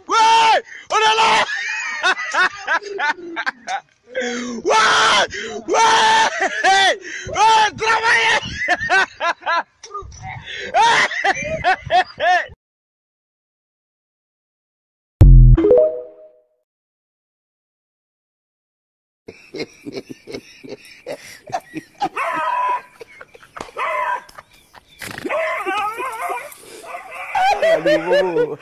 Ouais, on est là. Ouais, ouais, ouais, travaillez. Allez, Bobo.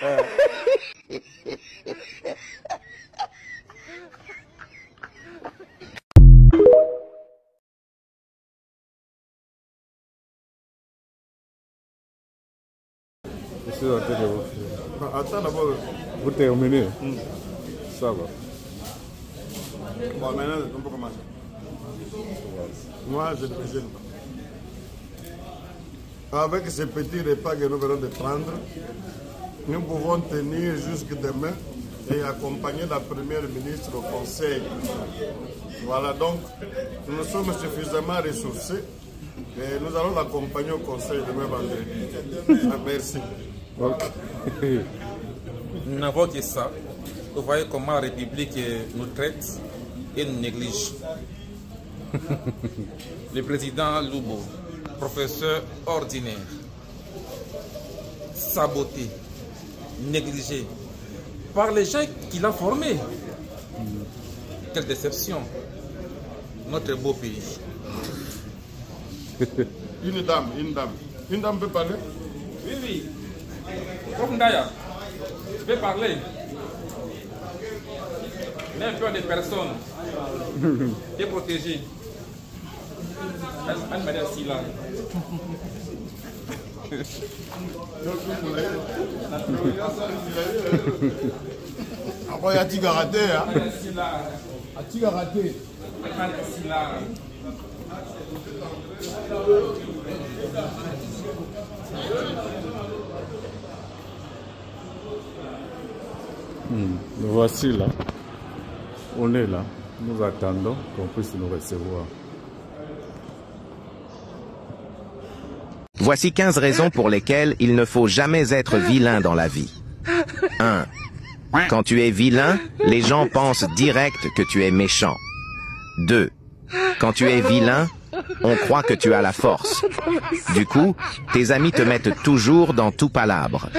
Attends d'abord. Vous terminez. Ça va. Bon, maintenant, on peut commencer. Moi, je ne me gêne pas. Avec ces petits repas que nous venons de prendre, nous pouvons tenir jusque demain et accompagner la première ministre au Conseil. Voilà, donc nous sommes suffisamment ressourcés et nous allons l'accompagner au Conseil demain vendredi. Ah, merci. Okay. Nous n'avons que ça. Vous voyez comment la République nous traite et nous néglige. Le président Loubo, professeur ordinaire, saboté, négligé par les gens qu'il a formés. Quelle déception, notre beau pays. Une dame peut parler? Oui, oui. Comme Ndaya, je vais parler. Mais un peu de personnes déprotégées. Elle m'a dit assis là. Après, il y a Tiga raté. Tiga raté. Assis là. Nous voici là. On est là. Nous attendons qu'on puisse nous recevoir. Voici 15 raisons pour lesquelles il ne faut jamais être vilain dans la vie. 1. Quand tu es vilain, les gens pensent direct que tu es méchant. 2. Quand tu es vilain, on croit que tu as la force. Du coup, tes amis te mettent toujours dans tout palabre.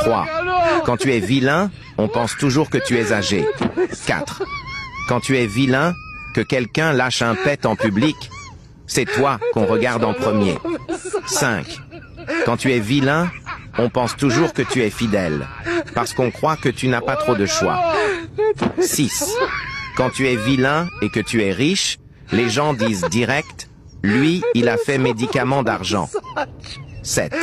3. Quand tu es vilain, on pense toujours que tu es âgé. 4. Quand tu es vilain, que quelqu'un lâche un pet en public, c'est toi qu'on regarde en premier. 5. Quand tu es vilain, on pense toujours que tu es fidèle, parce qu'on croit que tu n'as pas trop de choix. 6. Quand tu es vilain et que tu es riche, les gens disent direct, lui, il a fait médicament d'argent. 7.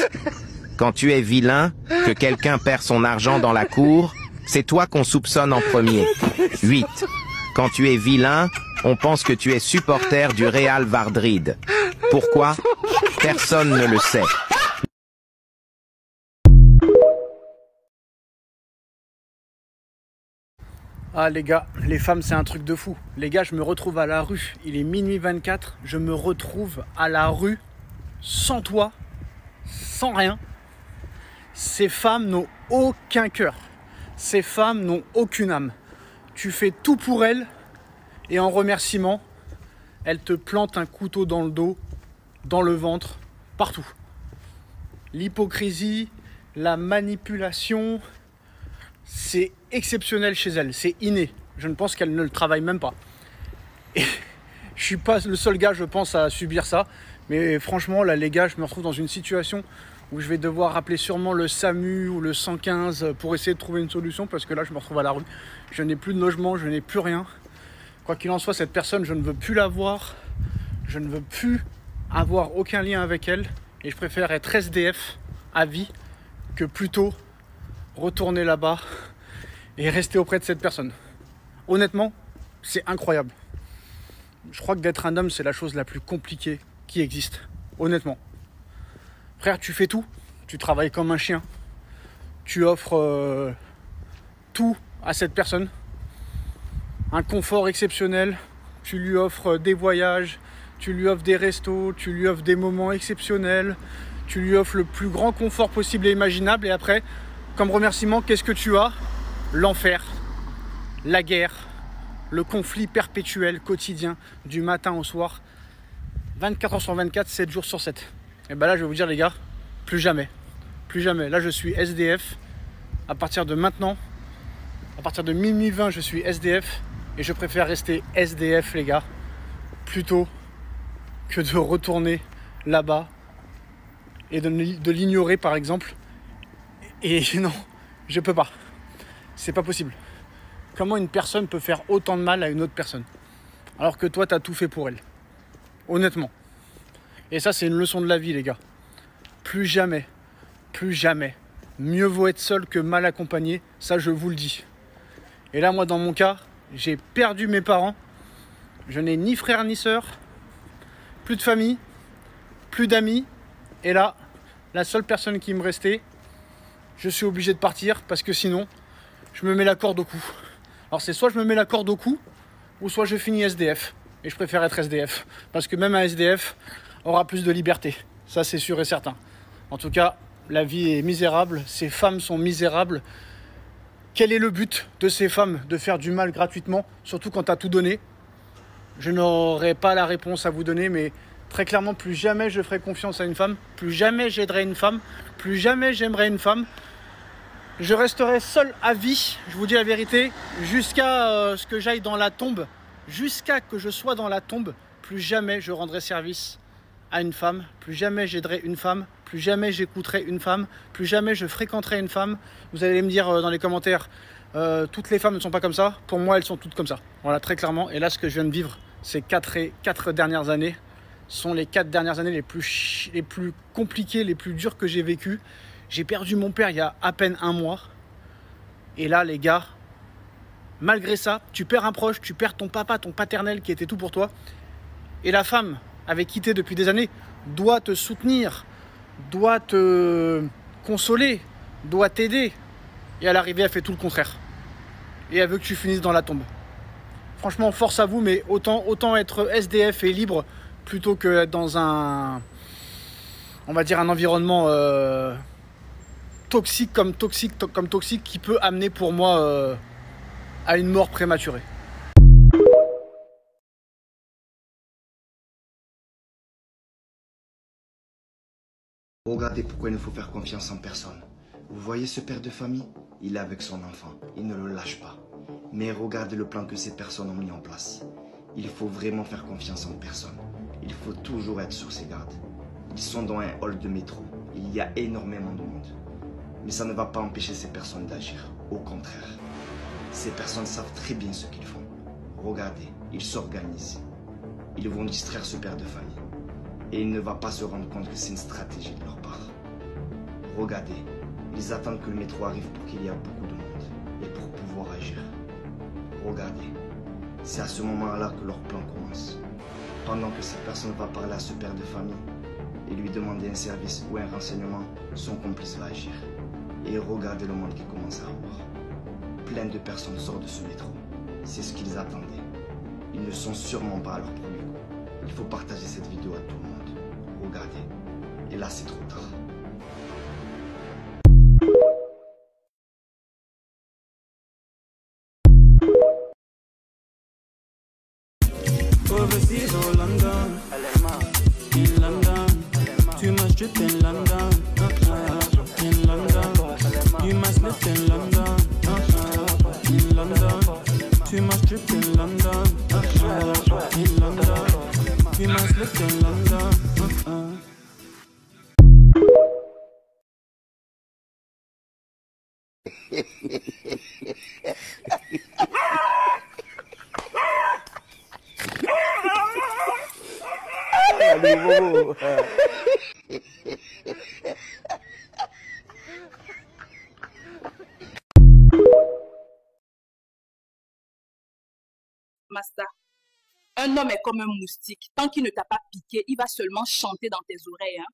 Quand tu es vilain, que quelqu'un perd son argent dans la cour, c'est toi qu'on soupçonne en premier. 8. Quand tu es vilain, on pense que tu es supporter du Real Madrid. Pourquoi? Personne ne le sait. Ah les gars, les femmes c'est un truc de fou. Les gars, je me retrouve à la rue, il est minuit 24, je me retrouve à la rue, sans toit, sans rien. Ces femmes n'ont aucun cœur, ces femmes n'ont aucune âme. Tu fais tout pour elles et en remerciement, elles te plantent un couteau dans le dos, dans le ventre, partout. L'hypocrisie, la manipulation, c'est exceptionnel chez elles, c'est inné. Je ne pense qu'elles ne le travaillent même pas. Et je suis pas le seul gars, je pense, à subir ça. Mais franchement, là, les gars, je me retrouve dans une situation où je vais devoir appeler sûrement le SAMU ou le 115 pour essayer de trouver une solution, parce que là, je me retrouve à la rue. Je n'ai plus de logement, je n'ai plus rien. Quoi qu'il en soit, cette personne, je ne veux plus la voir. Je ne veux plus avoir aucun lien avec elle. Et je préfère être SDF à vie que plutôt retourner là-bas et rester auprès de cette personne. Honnêtement, c'est incroyable. Je crois que d'être un homme, c'est la chose la plus compliquée qui existe. Honnêtement. Frère, tu fais tout. Tu travailles comme un chien. Tu offres tout à cette personne. Un confort exceptionnel. Tu lui offres des voyages. Tu lui offres des restos. Tu lui offres des moments exceptionnels. tu lui offres le plus grand confort possible et imaginable, et après, comme remerciement, qu'est-ce que tu as? L'enfer, la guerre, le conflit perpétuel, quotidien, du matin au soir, 24 heures sur 24, 7 jours sur 7. Et ben là, je vais vous dire les gars, plus jamais. Plus jamais. Là, je suis SDF. À partir de maintenant, à partir de minuit 20, je suis SDF. Et je préfère rester SDF, les gars, plutôt que de retourner là-bas et de l'ignorer, par exemple. Et non, je peux pas. C'est pas possible. Comment une personne peut faire autant de mal à une autre personne alors que toi, tu as tout fait pour elle? Honnêtement. Et ça, c'est une leçon de la vie, les gars. Plus jamais, mieux vaut être seul que mal accompagné. Ça, je vous le dis. Et là, moi, dans mon cas, j'ai perdu mes parents. Je n'ai ni frère ni sœur. Plus de famille. Plus d'amis. Et là, la seule personne qui me restait, je suis obligé de partir parce que sinon, je me mets la corde au cou. Alors, c'est soit je me mets la corde au cou, ou soit je finis SDF. Et je préfère être SDF. Parce que même un SDF aura plus de liberté. Ça, c'est sûr et certain. En tout cas, la vie est misérable. Ces femmes sont misérables. Quel est le but de ces femmes de faire du mal gratuitement, surtout quand tu as tout donné? Je n'aurai pas la réponse à vous donner, mais très clairement, plus jamais je ferai confiance à une femme. Plus jamais j'aiderai une femme. Plus jamais j'aimerai une femme. Je resterai seul à vie, je vous dis la vérité, jusqu'à ce que j'aille dans la tombe. Jusqu'à que je sois dans la tombe, plus jamais je rendrai service à une femme, plus jamais j'aiderai une femme, plus jamais j'écouterai une femme, plus jamais je fréquenterai une femme. Vous allez me dire dans les commentaires, toutes les femmes ne sont pas comme ça. Pour moi, elles sont toutes comme ça. Voilà, très clairement. Et là, ce que je viens de vivre, ces 4 dernières années, sont les 4 dernières années les plus compliquées, les plus dures que j'ai vécues. J'ai perdu mon père il y a à peine 1 mois. Et là, les gars, malgré ça, tu perds un proche, tu perds ton papa, ton paternel qui était tout pour toi. Et la femme, avec qui tu es depuis des années, doit te soutenir, doit te consoler, doit t'aider. Et à l'arrivée, elle fait tout le contraire. Et elle veut que tu finisses dans la tombe. Franchement, force à vous, mais autant être SDF et libre plutôt que être dans un, on va dire, un environnement toxique qui peut amener pour moi à une mort prématurée. Regardez pourquoi il ne faut faire confiance en personne. Vous voyez ce père de famille? Il est avec son enfant, il ne le lâche pas. Mais regardez le plan que ces personnes ont mis en place. Il faut vraiment faire confiance en personne. Il faut toujours être sur ses gardes. Ils sont dans un hall de métro. Il y a énormément de monde. Mais ça ne va pas empêcher ces personnes d'agir. Au contraire. Ces personnes savent très bien ce qu'ils font. Regardez, ils s'organisent. Ils vont distraire ce père de famille. Et il ne va pas se rendre compte que c'est une stratégie de leur part. Regardez, ils attendent que le métro arrive pour qu'il y ait beaucoup de monde et pour pouvoir agir. Regardez, c'est à ce moment-là que leur plan commence. Pendant que cette personne va parler à ce père de famille et lui demander un service ou un renseignement, son complice va agir. Et regardez le monde qui commence à avoir. Plein de personnes sortent de ce métro. C'est ce qu'ils attendaient. Ils ne sont sûrement pas à leur premier coup. Il faut partager cette vidéo à tout le monde. Regardez. Et là, c'est trop tard. Overseas or London, in London, too much drip in London, in London, you must live in London, in London, too much drip in London, in London, you must live in London. Masta, un homme est comme un moustique. Tant qu'il ne t'a pas piqué, il va seulement chanter dans tes oreilles. Hein?